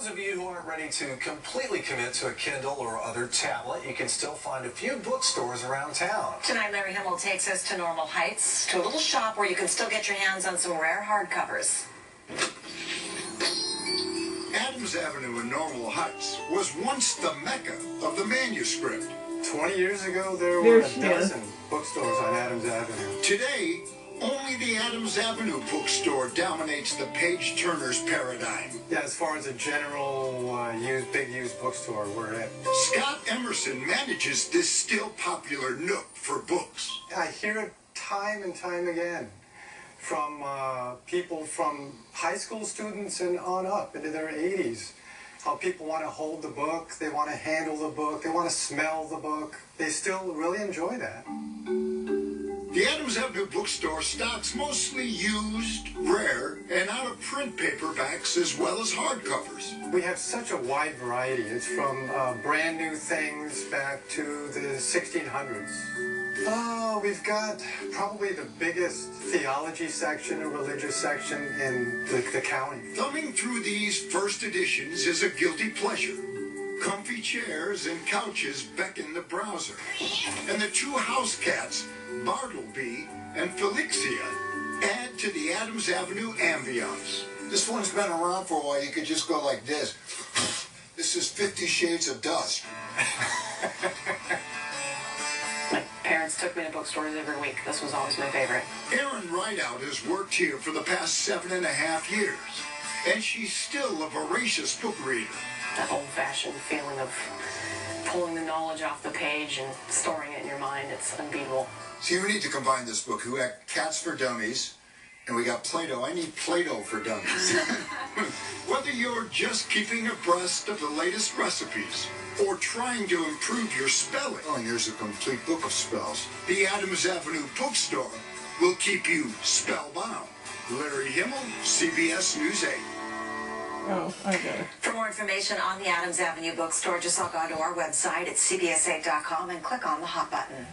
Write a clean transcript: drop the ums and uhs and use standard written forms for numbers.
those of you who aren't ready to completely commit to a Kindle or other tablet, you can still find a few bookstores around town. Tonight, Larry Himmel takes us to Normal Heights, to a little shop where you can still get your hands on some rare hardcovers. Adams Avenue in Normal Heights was once the mecca of the manuscript. 20 years ago, there were a dozen bookstores on Adams Avenue. Today, only the Adams Avenue bookstore dominates the page-turners paradigm. Yeah, as far as a general big used bookstore, we're at. Scott Emerson manages this still popular nook for books. I hear it time and time again from people from high school students and on up into their 80s. How people want to hold the book, they want to handle the book, they want to smell the book. They still really enjoy that. The Adams Avenue bookstore stocks mostly used, rare, and out-of-print paperbacks as well as hardcovers. We have such a wide variety. It's from brand new things back to the 1600s. Oh, we've got probably the biggest theology section or religious section in the county. Thumbing through these first editions is a guilty pleasure. Comfy chairs and couches beckon the browser. And the two house cats, Bartleby and Felixia, add to the Adams Avenue ambiance. This one's been around for a while. You could just go like this. This is 50 Shades of Dusk. My parents took me to bookstores every week. This was always my favorite. Erin Rideout has worked here for the past 7.5 years, and she's still a voracious book reader. That old-fashioned feeling of pulling the knowledge off the page and storing it in your mind, it's unbeatable. See, we need to combine this book. We got Cats for Dummies, and we got Play-Doh. I need Play-Doh for Dummies. Whether you're just keeping abreast of the latest recipes or trying to improve your spelling, Oh, and here's a complete book of spells. the Adams Avenue bookstore will keep you spellbound. Larry Himmel, CBS News 8. Oh, I get it. For more information on the Adams Avenue bookstore, just log on to our website at cbs8.com and click on the Hot button.